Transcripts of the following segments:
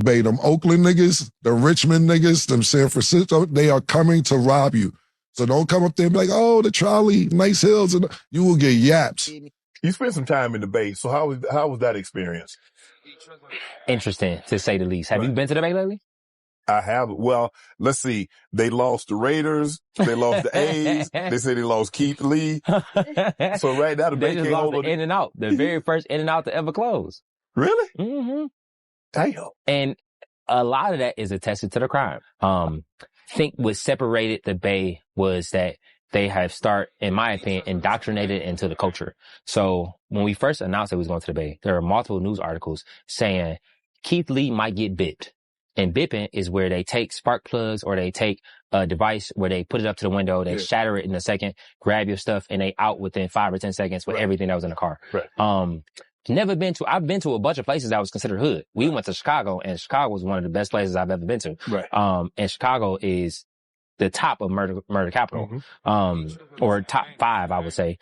Bay, them Oakland niggas, the Richmond niggas, them San Francisco, they are coming to rob you. So don't come up there and be like, oh, the trolley, nice hills, and you will get yaps. You spent some time in the Bay, so how was that experience? Interesting, to say the least. Have you been to the Bay lately? I have. Well, let's see. They lost the Raiders. They lost the A's. They say they lost Keith Lee. So right now the Bay just can't lost hold the In-N-Out, the very first In-N-Out to ever close. Really? Mm-hmm. Damn. And a lot of that is attested to the crime. I think what separated the Bay was that they have in my opinion, indoctrinated into the culture. So when we first announced that we was going to the Bay, there are multiple news articles saying Keith Lee might get bipped. And bipping is where they take spark plugs or they take a device where they put it up to the window, they shatter it in a second, grab your stuff, and they out within 5 or 10 seconds with everything that was in the car. Right. I've been to a bunch of places that was considered hood. We went to Chicago, and Chicago was one of the best places I've ever been to. Right. And Chicago is the top of murder capital. Or top 5, I would say.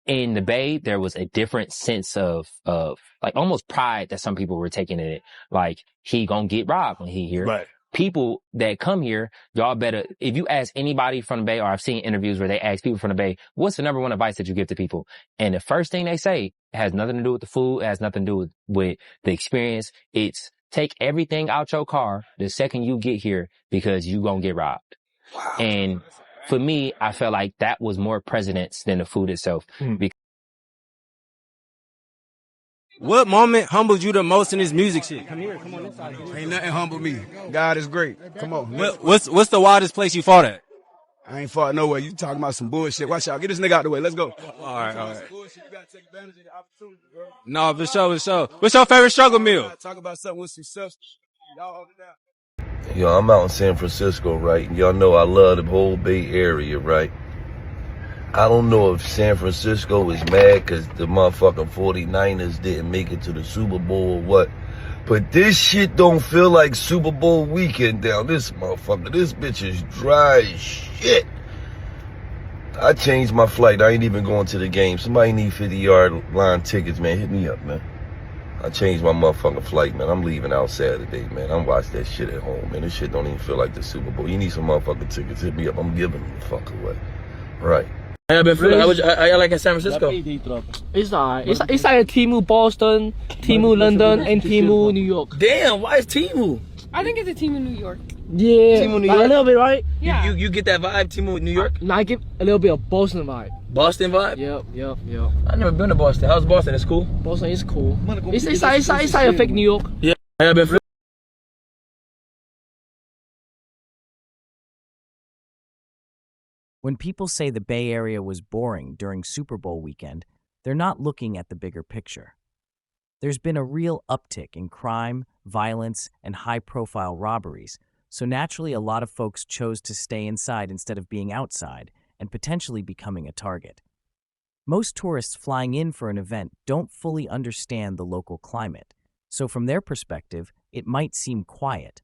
In the Bay, there was a different sense of like almost pride that some people were taking in it. Like, he gonna get robbed when he here. Right. People that come here, y'all better, if you ask anybody from the Bay, or I've seen interviews where they ask people from the Bay, what's the number one advice that you give to people? And the first thing they say has nothing to do with the food, it has nothing to do with the experience. It's take everything out your car the second you get here because you gonna get robbed. Wow. And for me, I felt like that was more precedence than the food itself. What moment humbled you the most in this music shit? Come here, come on this side. Ain't nothing humble me. God is great. Come on. What's the wildest place you fought at? I ain't fought nowhere. You talking about some bullshit. Watch out. Get this nigga out the way. Let's go. All right. Bullshit. You gotta take advantage of the opportunity, bro. No, for sure. What's your favorite struggle meal? Talk about something with success. Y'all hold it down. Yo, I'm out in San Francisco, right? And y'all know I love the whole Bay Area, right? I don't know if San Francisco is mad because the motherfucking 49ers didn't make it to the Super Bowl or what. But this shit don't feel like Super Bowl weekend down this motherfucker. This bitch is dry as shit. I changed my flight. I ain't even going to the game. Somebody need 50-yard line tickets, man. Hit me up, man. I changed my motherfucking flight, man. I'm leaving out Saturday, man. I'm watching that shit at home, man. This shit don't even feel like the Super Bowl. You need some motherfucking tickets. Hit me up. I'm giving them the fuck away. Right. I like in San Francisco. It's alright. It's like Timu Boston, Timu London, and Timu New York. Damn, why is Timu? I think it's a Timu New York. Yeah, Timu New like York? a little bit, right? Yeah. You get that vibe, Timu New York? No, I get a little bit of Boston vibe. Boston vibe? Yep. I never been to Boston. How's Boston? It's cool. Boston is cool. It's like a fake New York. Yeah, I been. When people say the Bay Area was boring during Super Bowl weekend, they're not looking at the bigger picture. There's been a real uptick in crime, violence, and high-profile robberies, so naturally a lot of folks chose to stay inside instead of being outside and potentially becoming a target. Most tourists flying in for an event don't fully understand the local climate, so from their perspective, it might seem quiet.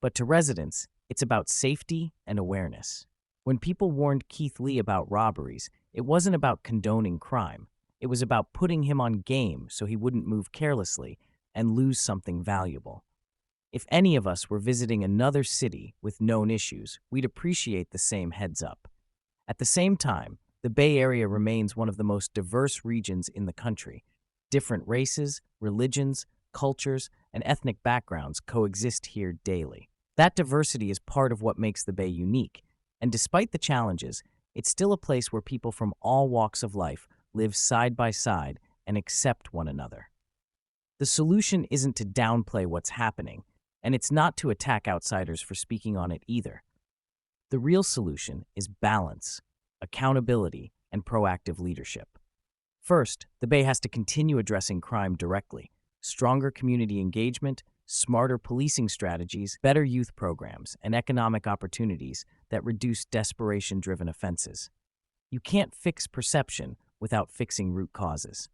But to residents, it's about safety and awareness. When people warned Keith Lee about robberies, it wasn't about condoning crime. It was about putting him on game so he wouldn't move carelessly and lose something valuable. If any of us were visiting another city with known issues, we'd appreciate the same heads up. At the same time, the Bay Area remains one of the most diverse regions in the country. Different races, religions, cultures, and ethnic backgrounds coexist here daily. That diversity is part of what makes the Bay unique. And despite the challenges, it's still a place where people from all walks of life live side by side and accept one another. The solution isn't to downplay what's happening, and it's not to attack outsiders for speaking on it either. The real solution is balance, accountability, and proactive leadership. First, the Bay has to continue addressing crime directly. Stronger community engagement, smarter policing strategies, better youth programs, and economic opportunities that reduce desperation-driven offenses. You can't fix perception without fixing root causes.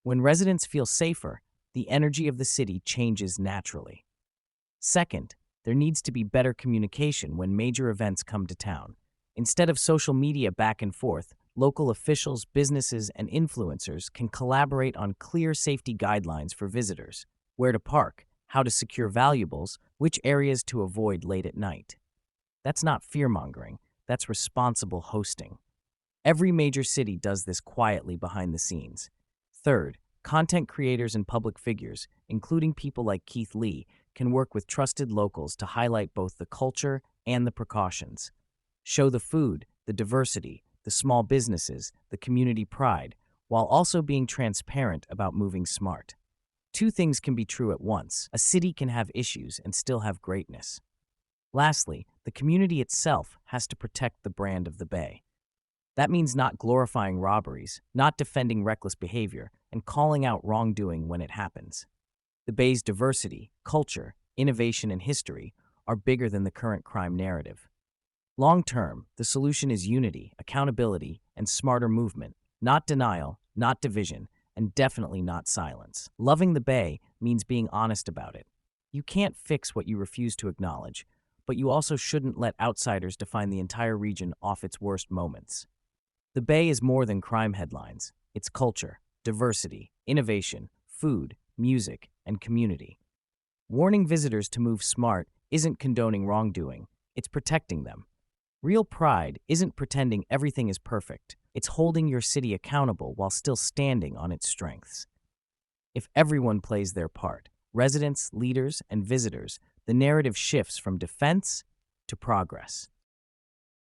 When residents feel safer, the energy of the city changes naturally. Second, there needs to be better communication when major events come to town. Instead of social media back and forth, local officials, businesses, and influencers can collaborate on clear safety guidelines for visitors: where to park, how to secure valuables, which areas to avoid late at night. That's not fear-mongering, that's responsible hosting. Every major city does this quietly behind the scenes. Third, content creators and public figures, including people like Keith Lee, can work with trusted locals to highlight both the culture and the precautions. Show the food, the diversity, the small businesses, the community pride, while also being transparent about moving smart. Two things can be true at once. A city can have issues and still have greatness. Lastly, the community itself has to protect the brand of the Bay. That means not glorifying robberies, not defending reckless behavior, and calling out wrongdoing when it happens. The Bay's diversity, culture, innovation, and history are bigger than the current crime narrative. Long term, the solution is unity, accountability, and smarter movement, not denial, not division, and definitely not silence. Loving the Bay means being honest about it. You can't fix what you refuse to acknowledge, but you also shouldn't let outsiders define the entire region off its worst moments. The Bay is more than crime headlines. It's culture, diversity, innovation, food, music, and community. Warning visitors to move smart isn't condoning wrongdoing, it's protecting them. Real pride isn't pretending everything is perfect. It's holding your city accountable while still standing on its strengths. If everyone plays their part, residents, leaders, and visitors, the narrative shifts from defense to progress.